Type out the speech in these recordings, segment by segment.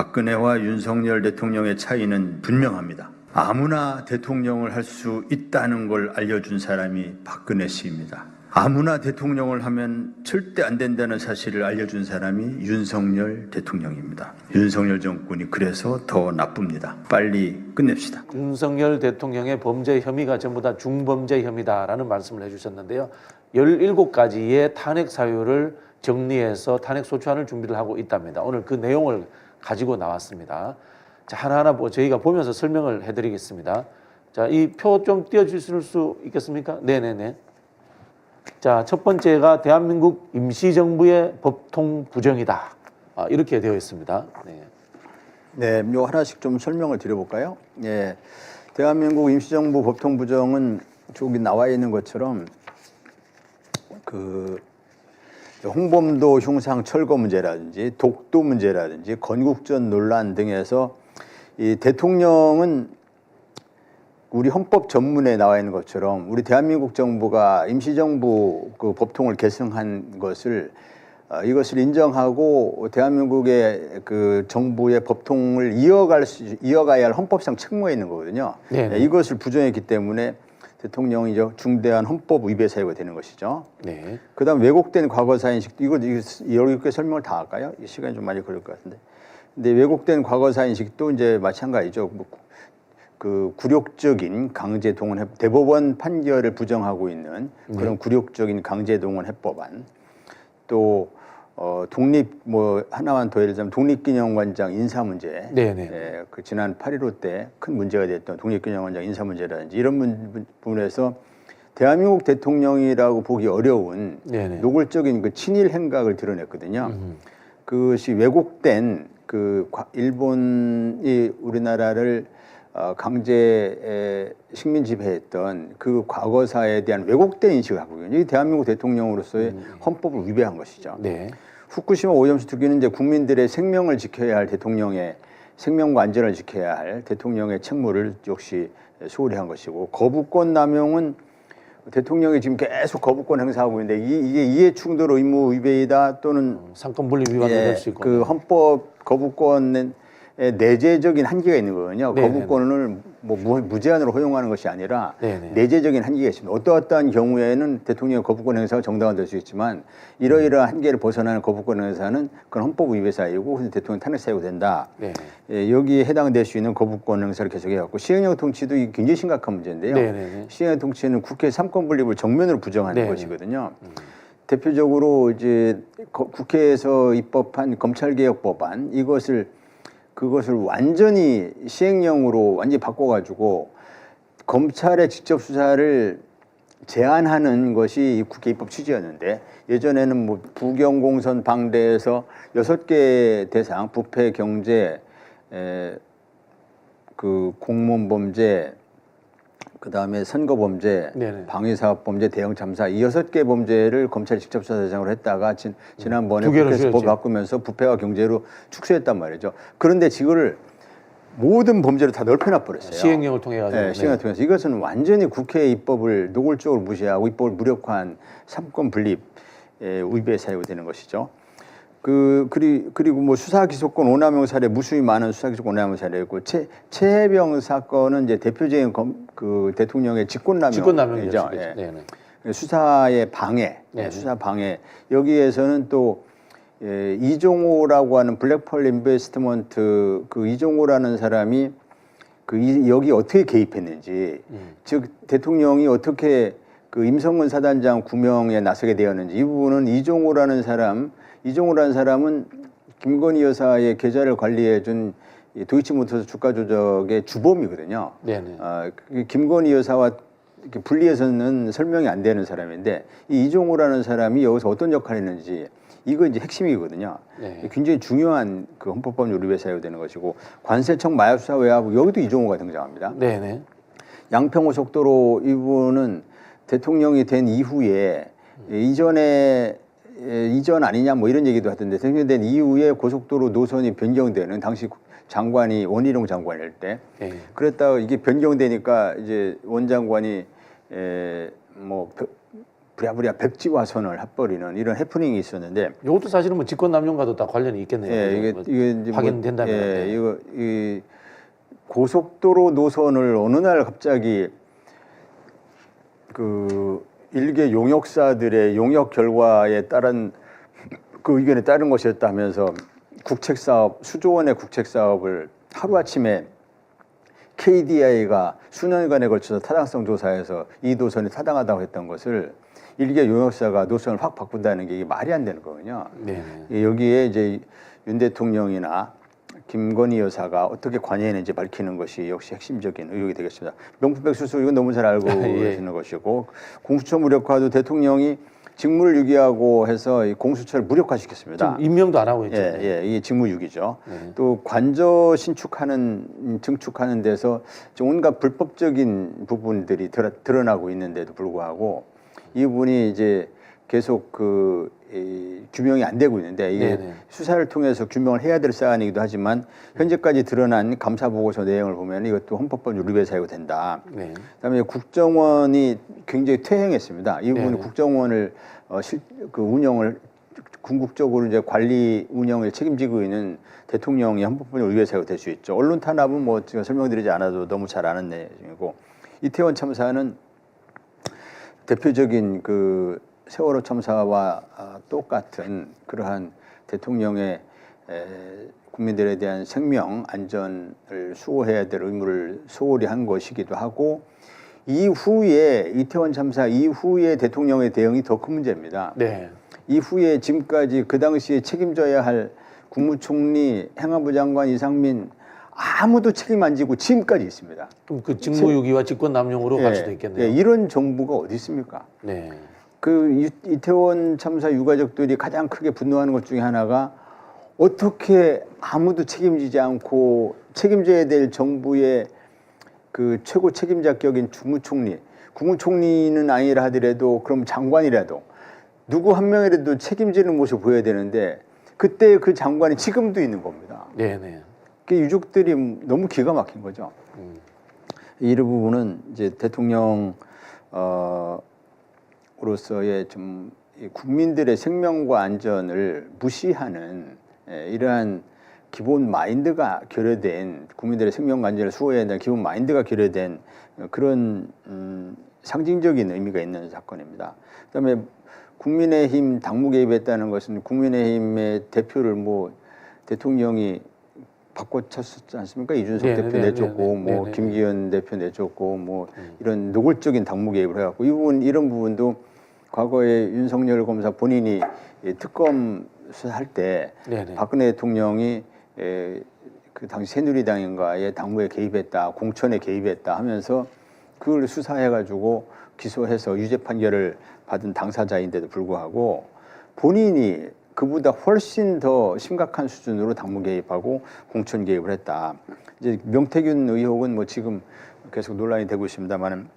박근혜와 윤석열 대통령의 차이는 분명합니다. 아무나 대통령을 할 수 있다는 걸 알려준 사람이 박근혜 씨입니다. 아무나 대통령을 하면 절대 안 된다는 사실을 알려준 사람이 윤석열 대통령입니다. 윤석열 정권이 그래서 더 나쁩니다. 빨리 끝냅시다. 윤석열 대통령의 범죄 혐의가 전부 다 중범죄 혐의다라는 말씀을 해주셨는데요. 17가지의 탄핵 사유를 정리해서 탄핵 소추안을 준비를 하고 있답니다. 오늘 그 내용을 가지고 나왔습니다. 자, 하나하나 저희가 보면서 설명을 해드리겠습니다. 자, 이 표 좀 띄워주실 수 있겠습니까? 네네네. 자, 첫 번째가 대한민국 임시정부의 법통 부정이다. 이렇게 되어 있습니다. 네. 네, 요 하나씩 좀 설명을 드려볼까요? 예, 대한민국 임시정부 법통 부정은 저기 나와 있는 것처럼 그 홍범도 흉상 철거 문제라든지 독도 문제라든지 건국전 논란 등에서 이 대통령은 우리 헌법 전문에 나와 있는 것처럼 우리 대한민국 정부가 임시정부 그 법통을 계승한 것을 이것을 인정하고 대한민국의 그 정부의 법통을 이어가야 할 헌법상 책무에 있는 거거든요. 네네. 이것을 부정했기 때문에 대통령이 중대한 헌법 위배 사유가 되는 것이죠. 네. 그다음 왜곡된 과거사 인식도 이거 17개 설명을 다 할까요? 시간이 좀 많이 걸릴 것 같은데. 근데 왜곡된 과거사 인식도 이제 마찬가지죠. 그 굴욕적인 강제 동원 대법원 판결을 부정하고 있는 그런 굴욕적인 강제 동원 해법안, 또 독립 하나만 더 예를 들자면 독립기념관장 인사 문제, 예, 그 지난 8.15 때 큰 문제가 됐던 독립기념관장 인사 문제라든지 이런 부분에서 대한민국 대통령이라고 보기 어려운 노골적인 그 친일 행각을 드러냈거든요. 그것이 왜곡된 그 일본이 우리나라를 강제 식민 지배했던 그 과거사에 대한 왜곡된 인식을 갖고 있거든요. 이 대한민국 대통령으로서의 헌법을 위배한 것이죠. 네. 후쿠시마 오염수 투기는 이제 국민들의 생명을 지켜야 할 대통령의 생명과 안전을 지켜야 할 대통령의 책무를 역시 소홀히 한 것이고, 거부권 남용은 대통령이 지금 계속 거부권 행사하고 있는데 이게 이해충돌 의무 위배이다 또는 상권 분립 위반이 될 수 있고, 그 헌법 거부권의 내재적인 한계가 있는 거거든요. 거부권을 무제한으로 허용하는 것이 아니라 내재적인 한계가 있습니다. 어떠한 경우에는 대통령의 거부권 행사가 정당화 될 수 있지만 이러이러한 한계를 벗어나는 거부권 행사는 그건 헌법 위배 사유고 그래서 대통령 탄핵 사유가 된다. 여기에 해당될 수 있는 거부권 행사를 계속해갖고 시행령 통치도 굉장히 심각한 문제인데요. 시행령 통치는 국회 삼권 분립을 정면으로 부정하는 것이거든요. 대표적으로 이제 국회에서 입법한 검찰개혁 법안 그것을 완전히 시행령으로 완전히 바꿔가지고 검찰의 직접 수사를 제한하는 것이 국회 입법 취지였는데, 예전에는 부경공선 방대에서 6개 대상 부패, 경제, 그 공무원 범죄, 그다음에 선거 범죄, 방위사업 범죄, 대형 참사 이 6개 범죄를 검찰 직접 수사 대상으로 했다가 지난번에 국회에서 법 바꾸면서 부패와 경제로 축소했단 말이죠. 그런데 지금을 모든 범죄를 다 넓혀놔 버렸어요. 시행령을 통해 가지고. 네, 시행령을 통해서 이것은 완전히 국회의 입법을 노골적으로 무시하고 입법을 무력화한 삼권 분립 위배 사유가 되는 것이죠. 그리고 수사 기소권 오남용 사례 무수히 많은 수사 기소권 오남용 사례였고 최혜병 사건은 이제 대표적인 그 대통령의 직권남용이죠. 수사의 방해, 수사 방해. 여기에서는 또 이종호라고 하는 블랙펄 인베스트먼트 그 이종호라는 사람이 여기 어떻게 개입했는지, 즉 대통령이 어떻게 그 임성근 사단장 구명에 나서게 되었는지 이 부분은 이종호라는 사람은 김건희 여사의 계좌를 관리해준 도이치모터스 주가 조작의 주범이거든요. 김건희 여사와 이렇게 분리해서는 설명이 안 되는 사람인데 이 이종호라는 사람이 여기서 어떤 역할을 했는지 이거 이제 핵심이거든요. 굉장히 중요한 그 헌법법률 위배 사유가 되는 것이고, 관세청 마약수사 외화부 여기도 이종호가 등장합니다. 양평 고속도로 이 부분은 대통령이 된 이후에 이전 아니냐 이런 얘기도 하던데, 생겨된 이후에 고속도로 노선이 변경되는 당시 장관이 원희룡 장관일 때 그랬다가 이게 변경되니까 이제 원 장관이 부랴부랴 백지화선을 해버리는 이런 해프닝이 있었는데 이것도 사실은 뭐 직권남용과도 다 관련이 있겠네요. 예, 이게 이제 확인된다면. 예, 네. 이거 이 고속도로 노선을 어느 날 갑자기 그 일개 용역사들의 용역 결과에 따른 그 의견에 따른 것이었다면서 국책사업 수조 원의 국책사업을 하루아침에 KDI가 수년간에 걸쳐서 타당성 조사해서 이 노선이 타당하다고 했던 것을 일개 용역사가 노선을 확 바꾼다는 게 이게 말이 안 되는 거거든요. 네. 여기에 이제 윤 대통령이나 김건희 여사가 어떻게 관여했는지 밝히는 것이 역시 핵심적인 의혹이 되겠습니다. 명품백 수수 이건 너무 잘 알고 계시는 것이고 공수처 무력화도 대통령이 직무를 유기하고 해서 이 공수처를 무력화시켰습니다. 지금 임명도 안 하고 있죠. 예, 이게 직무유기죠. 네. 또 관저 증축하는 데서 온갖 불법적인 부분들이 드러나고 있는데도 불구하고 이 부분이 이제 계속 규명이 안 되고 있는데 이게 네네. 수사를 통해서 규명을 해야 될 사안이기도 하지만 현재까지 드러난 감사 보고서 내용을 보면 이것도 헌법법률 위배 사유가 된다. 네. 그다음에 국정원이 굉장히 퇴행했습니다. 이 부분은 네네. 국정원을 운영을 궁극적으로 이제 관리 운영을 책임지고 있는 대통령이 헌법법률 위배 사유가 될 수 있죠. 언론 탄압은 뭐 제가 설명드리지 않아도 너무 잘 아는 내용이고 이태원 참사는 대표적인 그 세월호 참사와 똑같은 그러한 대통령의 국민들에 대한 생명 안전을 수호해야 될 의무를 소홀히 한 것이기도 하고 이후에 이태원 참사 이후에 대통령의 대응이 더 큰 문제입니다. 네. 이후에 지금까지 그 당시에 책임져야 할 국무총리, 행안부 장관 이상민 아무도 책임 안 지고 지금까지 있습니다. 그럼 그 직무유기와 직권남용으로 갈 수도 있겠네요. 예, 이런 정부가 어디 있습니까? 네. 그 이태원 참사 유가족들이 가장 크게 분노하는 것 중에 하나가 어떻게 아무도 책임지지 않고 책임져야 될 정부의 그 최고 책임자격인 국무총리는 아니라 하더라도 그럼 장관이라도 누구 한 명이라도 책임지는 모습을 보여야 되는데 그때 그 장관이 지금도 있는 겁니다. 네네. 그 유족들이 너무 기가 막힌 거죠. 이 부분은 이제 대통령 으로서의 좀 국민들의 생명과 안전을 무시하는 이러한 기본 마인드가 결여된 국민들의 생명과 안전을 수호해야 한다는 기본 마인드가 결여된 그런 상징적인 의미가 있는 사건입니다. 그다음에 국민의힘 당무 개입했다는 것은 국민의힘의 대표를 뭐 대통령이 바꿔쳤었지 않습니까? 이준석 대표 내쫓고 뭐 김기현 대표 내쫓고 뭐 이런 노골적인 당무 개입을 해갖고 이런 부분도 과거에 윤석열 검사 본인이 특검 수사할 때 박근혜 대통령이 그 당시 새누리당인가의 당무에 개입했다, 공천에 개입했다 하면서 그걸 수사해가지고 기소해서 유죄 판결을 받은 당사자인데도 불구하고 본인이 그보다 훨씬 더 심각한 수준으로 당무 개입하고 공천 개입을 했다. 이제 명태균 의혹은 뭐 지금 계속 논란이 되고 있습니다만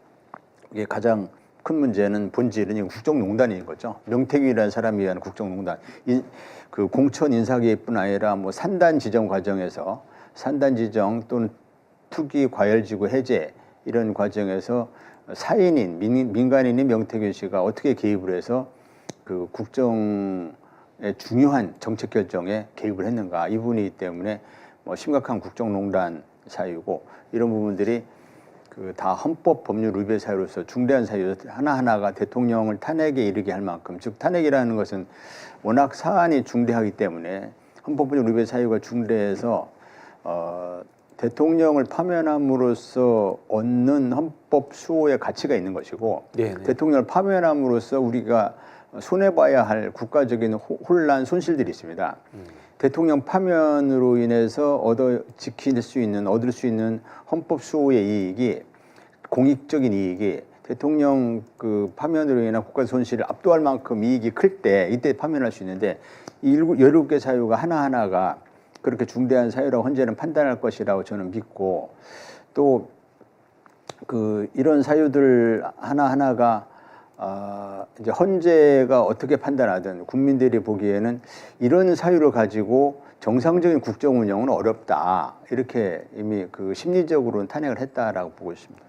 이게 가장 큰 문제는 본질은 국정농단인 거죠. 명태균이라는 사람이 위한 국정농단. 그 공천 인사 개입뿐 아니라 뭐 산단 지정 과정에서 산단 지정 또는 투기 과열지구 해제 이런 과정에서 사인인 민간인인 명태균 씨가 어떻게 개입을 해서 그 국정의 중요한 정책 결정에 개입을 했는가 이 부분이기 때문에 뭐 심각한 국정농단 사유고 이런 부분들이 그 다 헌법 법률 위배 사유로서 중대한 사유 하나하나가 대통령을 탄핵에 이르게 할 만큼 즉 탄핵이라는 것은 워낙 사안이 중대하기 때문에 헌법 법률 위배 사유가 중대해서 대통령을 파면함으로써 얻는 헌법 수호의 가치가 있는 것이고 대통령을 파면함으로써 우리가 손해봐야 할 국가적인 혼란 손실들이 있습니다. 대통령 파면으로 인해서 얻을 수 있는 헌법 수호의 이익이 공익적인 이익이 대통령 그 파면으로 인한 국가 손실을 압도할 만큼 이익이 클 때 이때 파면할 수 있는데 17개 사유가 하나하나가 그렇게 중대한 사유라고 헌재는 판단할 것이라고 저는 믿고 또 그 이런 사유들 하나하나가 이제 헌재가 어떻게 판단하든 국민들이 보기에는 이런 사유를 가지고 정상적인 국정 운영은 어렵다 이렇게 이미 그 심리적으로는 탄핵을 했다라고 보고 있습니다.